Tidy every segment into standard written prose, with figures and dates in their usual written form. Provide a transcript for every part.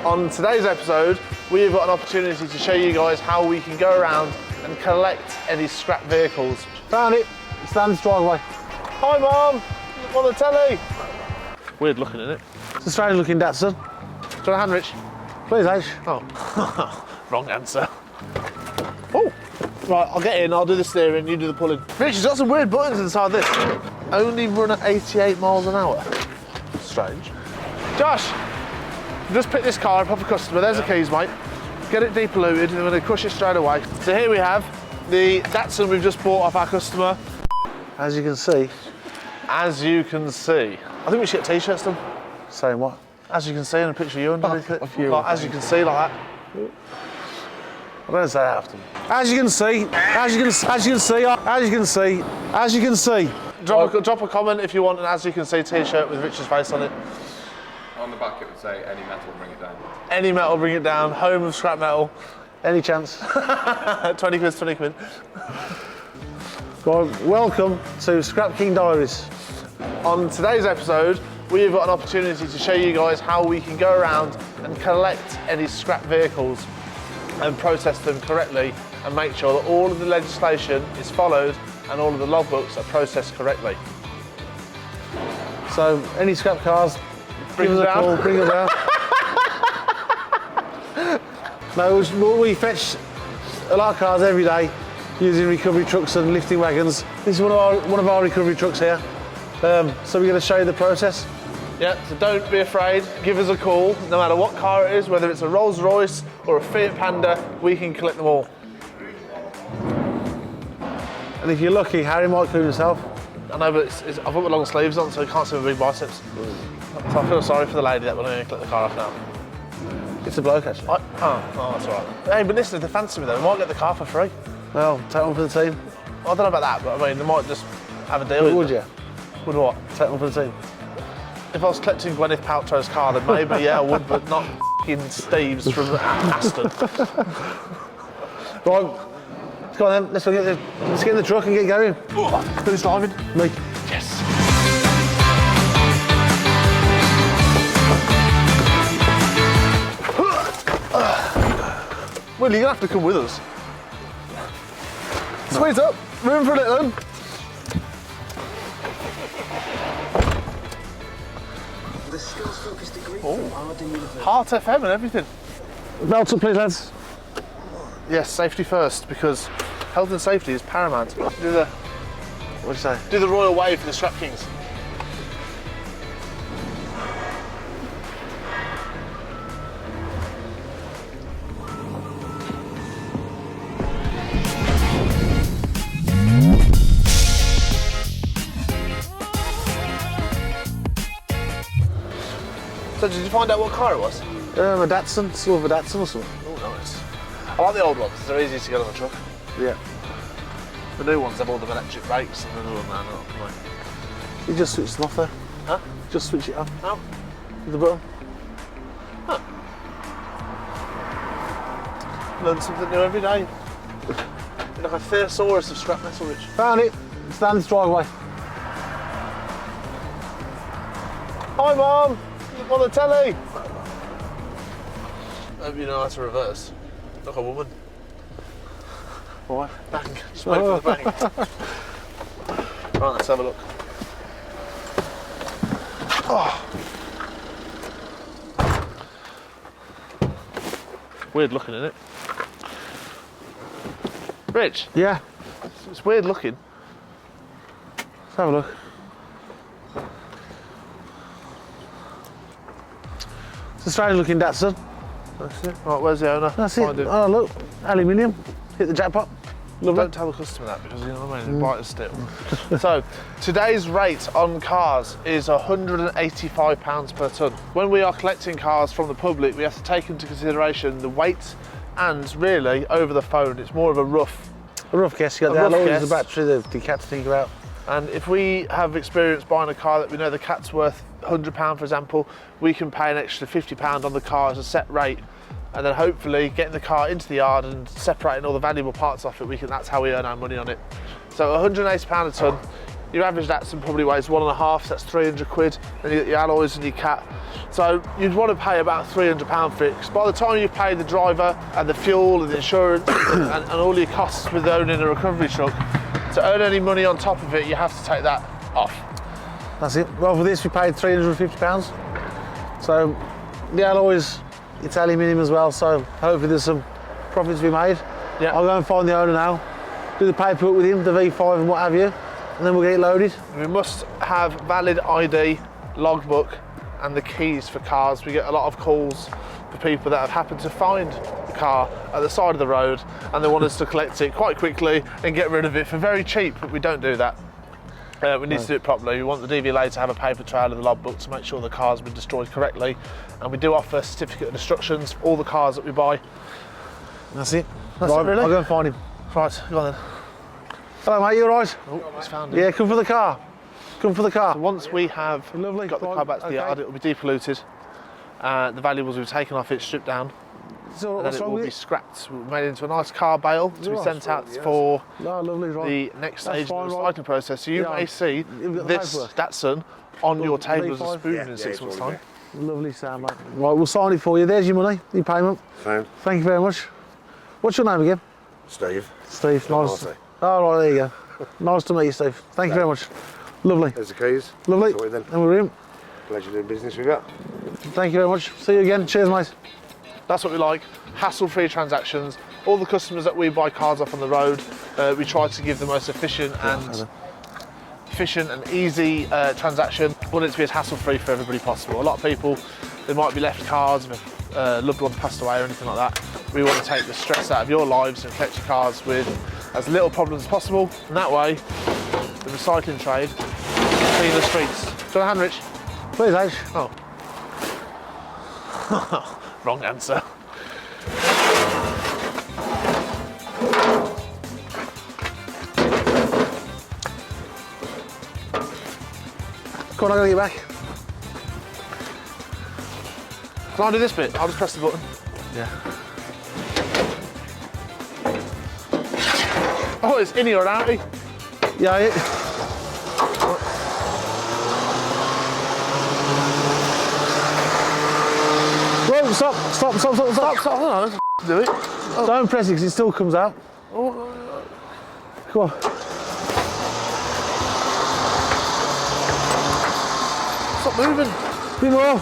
On today's episode, we've got an opportunity to show you guys how we can go around and collect any scrap vehicles. Found it. It stands driveway. Hi Mum, on the telly. Weird looking, isn't it? It's a strange looking Datsun. Do you want a hand, Rich? Please, H. Oh, wrong answer. Oh, right, I'll get in, I'll do the steering, you do the pulling. Rich, has got some weird buttons inside this. Only run at 88 miles an hour. Strange. Josh, just pick this car up off a customer. There's the keys, mate. Get it depolluted, and we're going to crush it straight away. So here we have the Datsun we've just bought off our customer. As you can see. As you can see. I think we should get t-shirts done. Saying what? As you can see, and a picture of you underneath it. Like, as you can see, like that. I don't say that often. As you can see, as you can see, as you can see, as you can see. Drop a comment if you want an as you can see t-shirt with Richard's face on it. On the back it would say, any metal, bring it down. Any metal, bring it down. Home of scrap metal. Any chance? 20 quid, 20 quid. Well, welcome to Scrap King Diaries. On today's episode, we've got an opportunity to show you guys how we can go around and collect any scrap vehicles and process them correctly and make sure that all of the legislation is followed and all of the logbooks are processed correctly. So, any scrap cars, Bring give it us a down. call, bring it down. No, we fetch a lot of cars every day using recovery trucks and lifting wagons. This is one of our recovery trucks here. So we're going to show you the process. Yeah, so don't be afraid, give us a call, no matter what car it is, whether it's a Rolls Royce or a Fiat Panda, we can collect them all. And if you're lucky, Harry might clean himself. I know, but I've got my long sleeves on, so you can't see my big biceps. So I feel sorry for the lady that we're going to collect the car off now. It's a bloke, actually. Oh, that's all right. Hey, but listen, if they fancy me though, we might get the car for free. Well, take one for the team. I don't know about that, but I mean, they might just have a deal with Would it. you? Would what? Take one for the team. If I was collecting Gwyneth Paltrow's car, then maybe, yeah, I would, but not f***ing Steve's from Aston. Right, let's go on then. Let's get in the truck and get going. Who's driving? Me. Yes. Well, you're gonna have to come with us. Squeeze up, room for a little. The skills-focused degree Oh. from Arden University. Heart FM and everything. Belt up, please, lads. Yes, safety first, because health and safety is paramount. What'd you say? Do the royal wave for the Scrapkings. So did you find out what car it was? A Datsun, silver Datsun or something. Oh, nice. I like the old ones, they're easy to get on the truck. Yeah. The new ones have all the electric brakes and the man up. You just switch them off there. Huh? Just switch it off Oh. with the button. Learn something new every day. You're like a thesaurus of scrap metal, Rich. Found it. It stands driveway. Hi Mum, on the telly. Hope you know how to reverse. Like a woman. Why? Bang. Just wait for the bang. Right, let's have a look. Oh. Weird looking, isn't it? Rich, Yeah. it's weird looking. Let's have a look. It's a strange looking Datsun. That's it. Right, where's the owner? That's it. Find him. Oh, look. Aluminium. Hit the jackpot. Lovely. Don't tell the customer that because you know what I mean, bite us still. So, today's rate on cars is £185 per tonne. When we are collecting cars from the public, we have to take into consideration the weight and really over the phone, it's more of a rough. A rough guess. You got A the rough alloys, guess. the battery, the cat to think about. And if we have experience buying a car that we know the cat's worth £100, for example, we can pay an extra £50 on the car as a set rate. And then hopefully getting the car into the yard and separating all the valuable parts off it, that's how we earn our money on it. So £180 a tonne, Your average Datsun probably weighs 1.5, so that's 300 quid. Then you get your alloys and your cat. So you'd want to pay about £300 for it, because by the time you've paid the driver and the fuel and the insurance and all your costs with owning a recovery truck, to earn any money on top of it, you have to take that off. That's it. Well, for this we paid £350. So the alloys, it's aluminium as well, so hopefully there's some profits to be made. Yeah. I'll go and find the owner now, do the paperwork with him, the V5 and what have you, and then we'll get it loaded. We must have valid ID, logbook, and the keys for cars. We get a lot of calls for people that have happened to find a car at the side of the road and they want us to collect it quite quickly and get rid of it for very cheap, but we don't do that. We need to do it properly. We want the DVLA to have a paper trail of the logbook to make sure the car's been destroyed correctly, and we do offer a certificate of destructions for all the cars that we buy. That's it. That's right, it, really? I'll go and find him. Right, go on then. Hello mate, you alright? Oh, he's found it. Yeah, come for the car. Come for the car. So once we have Lovely. got the car back to the yard, it will be depolluted. The valuables we've taken off it, stripped down, So, and then what's it wrong will with be it? scrapped. We'll made it into a nice car bale to be Right. sent out for No, lovely, right. the next That's stage of the fine, right. recycling process. So you Yeah, may see you've got the this paperwork. Datsun on your table as a V5? spoon in 6 months' time. Lovely sound, mate. Right, we'll sign it for you. There's your money, your payment. Fine. Thank you very much. What's your name again? Steve. Steve, nice. Marty. Oh, right, there you go. Nice to meet you, Steve. Thank you very much. Lovely. There's the keys. Lovely. Sorted then. And we're in. Pleasure doing business with you. Thank you very much. See you again. Cheers, mate. That's what we like, hassle-free transactions. All the customers that we buy cars off on the road, we try to give the most efficient and easy transaction. We want it to be as hassle-free for everybody possible. A lot of people, they might be left cars if a loved one passed away or anything like that. We want to take the stress out of your lives and collect your cars with as little problems as possible. And that way, the recycling trade can clean the streets. Do you want a hand, Rich? Please, H. Oh. Wrong answer. Come on, I'm going to get back. Can I do this bit? I'll just press the button. Yeah. Oh, it's innie or outie? Yeah, it. Whoa, stop. Stop, do it. Don't press it because it still comes out. Come on. Stop moving. Bit more.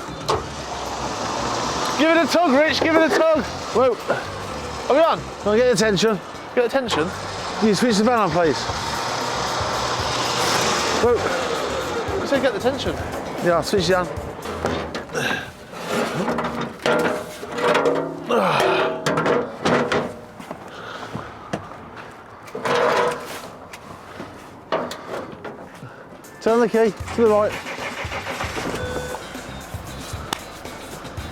Give it a tug, Rich, give it a tug. Whoa. Are we on? Can I get attention? Get attention. Can you switch the van on, please? Whoa. I said get the tension. Yeah, switch it on. Turn the key to the right.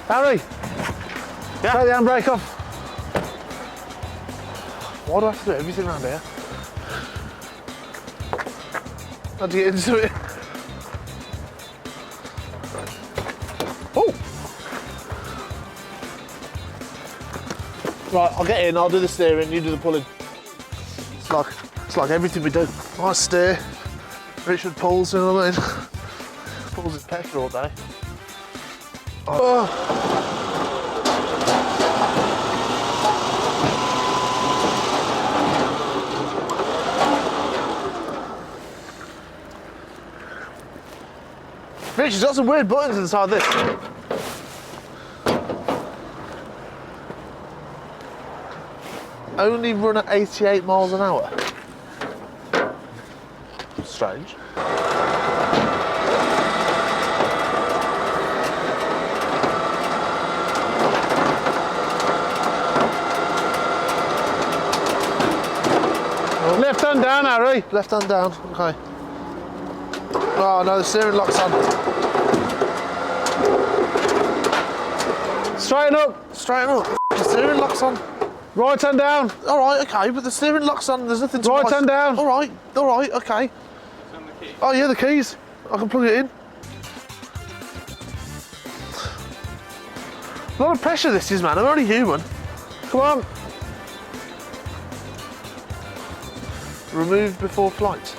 Harry, Yeah? take the handbrake off. Why do I have to do everything around here? How'd you get into it? Oh! Right, I'll get in, I'll do the steering, you do the pulling. It's like everything we do. I steer, Richard pulls, you know what I mean? Pulls his petrol all day. Oh. Richard's got some weird buttons inside this. Only run at 88 miles an hour. Strange. Left hand down, Harry. Left hand down, okay. Oh no, the steering lock's on. Straighten up. Straighten up. The steering lock's on. Right hand down. All right, okay, but the steering lock's on. There's nothing to Right hand down. All right, okay. Oh yeah, the keys. I can plug it in. A lot of pressure this is, man. I'm only human. Come on. Remove before flight.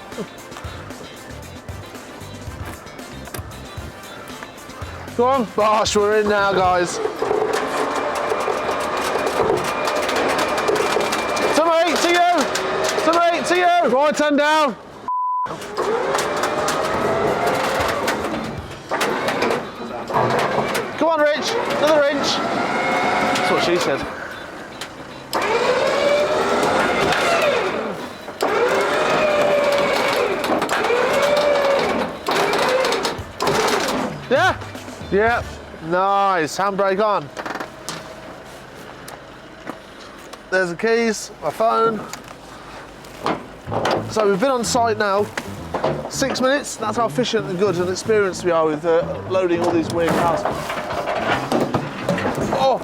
Go on, Bosh, we're in now, guys. Some 8 to you! Some 8 to you! Right hand down. Come on, Rich, another inch. That's what she said. Yeah? Yeah. Nice, handbrake on. There's the keys, my phone. So we've been on site now 6 minutes. That's how efficient and good and experienced we are with loading all these weird cars. Oh!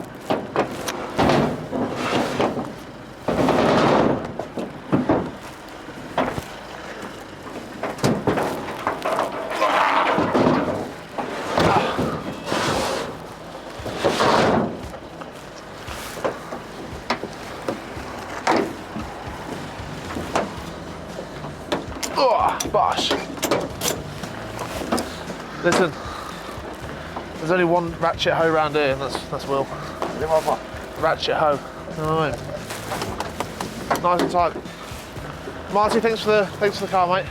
Bosh. Listen, there's only one ratchet hoe around here, and that's Will. Ratchet hoe. Alright. Nice and tight. Marty, thanks for the car, mate.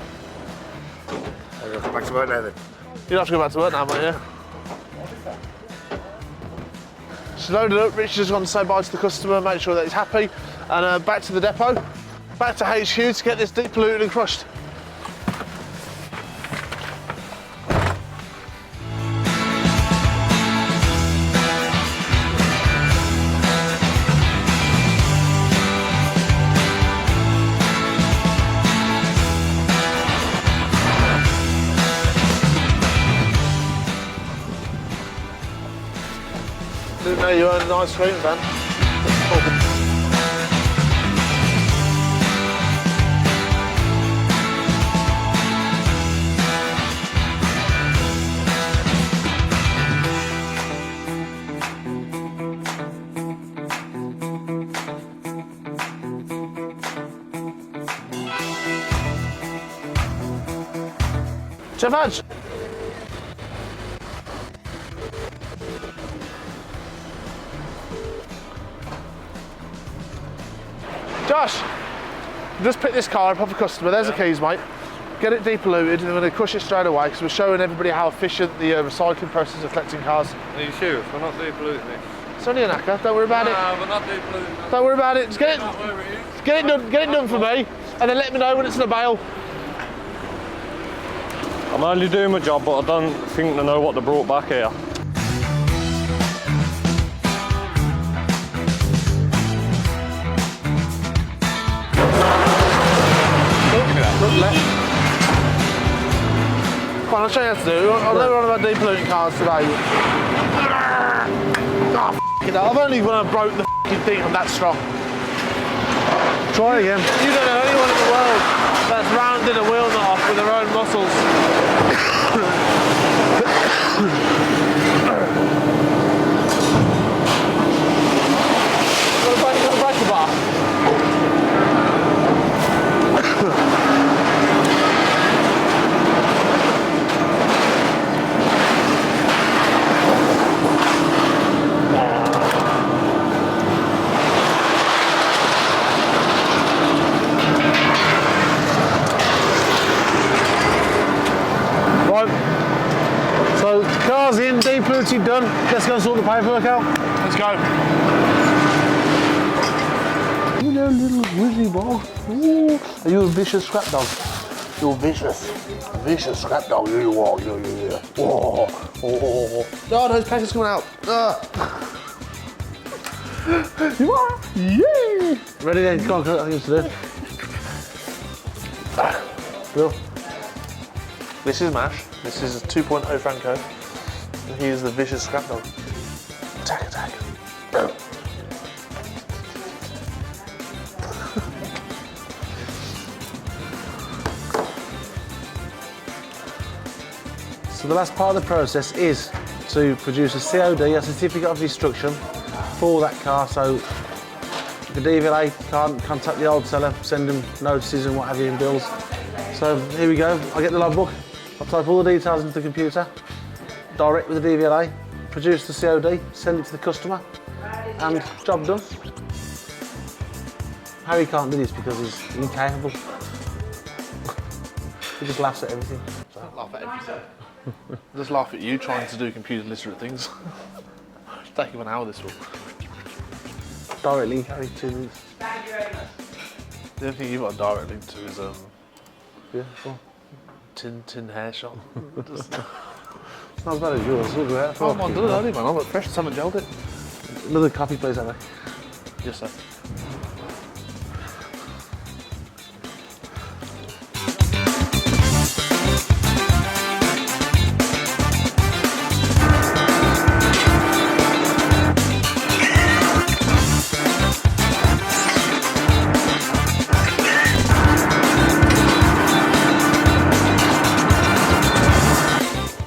I'll go back to work now then. You don't have to go back to work now, mate, yeah? She's loaded up, Richard's just gone to say bye to the customer, make sure that he's happy, and back to the depot, back to HQ to get this deep polluted and crushed. Didn't know you owned an ice cream van. Chef Hodge. Josh, just pick this car up off a customer. There's the keys, mate. Get it depolluted, and we're going to crush it straight away because we're showing everybody how efficient the recycling process of collecting cars. Are you sure? We're not depolluting this. It's only a knacker. Don't worry about it. No, we're not depolluting. Don't worry about it. Just get it done. Get it done for me, and then let me know when it's in a bale. I'm only doing my job, but I don't think they know what they brought back here. Look left. Come on, I'll show you how to do. I'll never run about depolluting cars today. Oh, f***ing hell. I've only when I broke the f***ing thing, I'm that strong. Try again. You don't know anyone in the world that's rounded a wheel nut off with their own muscles. Got a breaker bar. So, car's in, depolluted done. Let's go and sort the paperwork out. Let's go. You know, little grizzly ball. Ooh. Are you a vicious scrap dog? You're vicious scrap dog. You are. Yeah. Oh. No, his packet's coming out. You are. Yeah. Ready then? Come on, I think it's to do. Bill. This is Mash. This is a 2.0 Franco. And he is the vicious scrap dog. Attack. So the last part of the process is to produce a COD, a certificate of destruction, for that car. So the DVLA can't contact the old seller, send them notices and what have you and bills. So here we go. I'll get the logbook. I'll type all the details into the computer. direct with the DVLA, produce the COD, send it to the customer, and job done. Harry can't do this because he's incapable. He just laughs at everything. I don't laugh at everything. I just laugh at you trying to do computer literate things. It's taking 1 hour this will. Direct link, Harry, 2 minutes. The only thing you've got a direct link to is Yeah, cool. tin hair shop. Just, It's not as bad as yours. Look at that. oh, I'm done it early, man. I'm at fresh, haven't gelled it. Another copy, please, Harry. Yes, sir.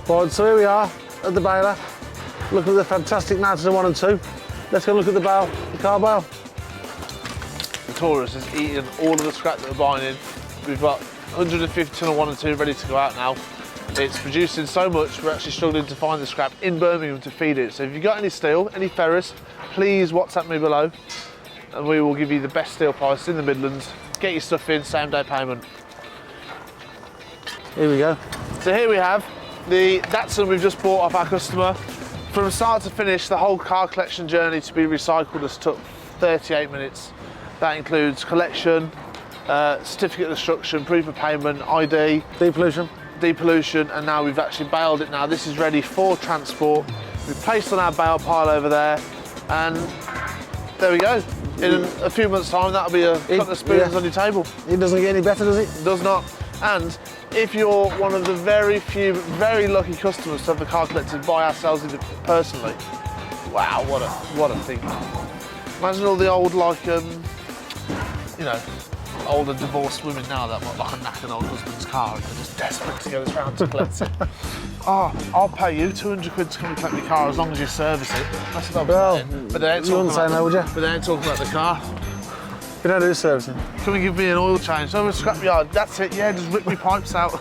Right, so here we are at the baler. Look at the fantastic Natsu 1 and 2. Let's go look at the bale, the car bale. The Taurus is eating all of the scrap that we're buying in. We've got 150 tonne of 1 and 2 ready to go out now. It's producing so much, we're actually struggling to find the scrap in Birmingham to feed it. So if you've got any steel, any ferrous, please WhatsApp me below and we will give you the best steel price in the Midlands. Get your stuff in, same day payment. Here we go. So here we have the DATSUN we've just bought off our customer. From start to finish, the whole car collection journey to be recycled has took 38 minutes. That includes collection, certificate of destruction, proof of payment, ID, depollution, and now we've actually baled it now. This is ready for transport. We've placed on our bale pile over there, and there we go. In a few months' time, that'll be a couple of spoons on your table. It doesn't get any better, does it? It does not. And if you're one of the very few, very lucky customers to have the car collected by ourselves personally, wow, what a thing. Imagine all the old, like, you know, older divorced women now that want like a knackered old husband's car and they're just desperate to get us round to collect it. Oh, I'll pay you 200 quid to come and collect my car as long as you service it. That's what I'm saying. But they ain't you wouldn't say no, would you? But they ain't talking about the car. You don't do servicing. Come and give me an oil change. Over a scrapyard, that's it, yeah, just rip me pipes out.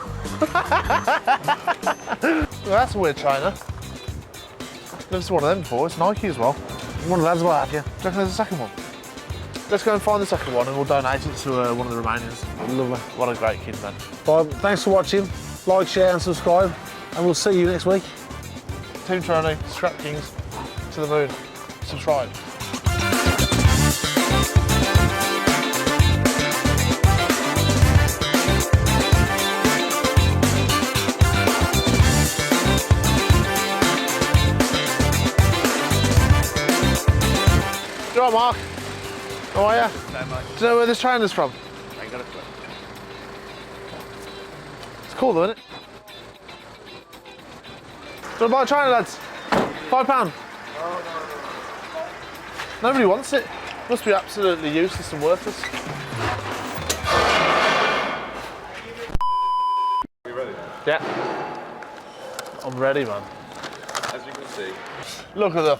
Well, that's a weird trainer. Never seen one of them before, it's Nike as well. One of the lads will have you. Do you reckon there's a second one? Let's go and find the second one and we'll donate it to one of the Romanians. Lovely. What a great kid, man. Well, thanks for watching. Like, share and subscribe, and we'll see you next week. Team Taroni, Scrapkings, to the moon. Subscribe. You all right, Mark? How are you? No, mate. Do you know where this trainer's from? I ain't got a clue. It's cool though, isn't it? Do you want to buy a trainer, lads? £5? Nobody wants it. Must be absolutely useless and worthless. You ready? Yeah. I'm ready, man. As you can see. Look at the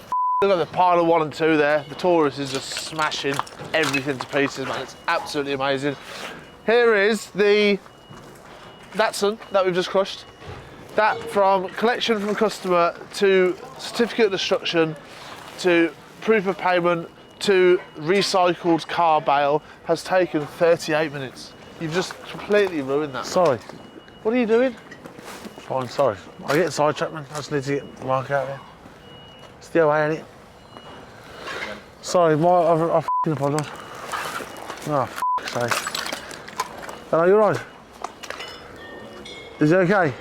pile of 1 and 2 there. The Taurus is just smashing everything to pieces, man. It's absolutely amazing. Here is the DATSUN that we've just crushed. That, from collection from customer to certificate of destruction to proof of payment to recycled car bale, has taken 38 minutes. You've just completely ruined that. Sorry. What are you doing? Fine, sorry. I get sidetracked, man. I just need to get Mark out there. It's the way, ain't it? Sorry, I f***ing apologise. Oh, f***'s sake. Hello, you alright? Is it okay?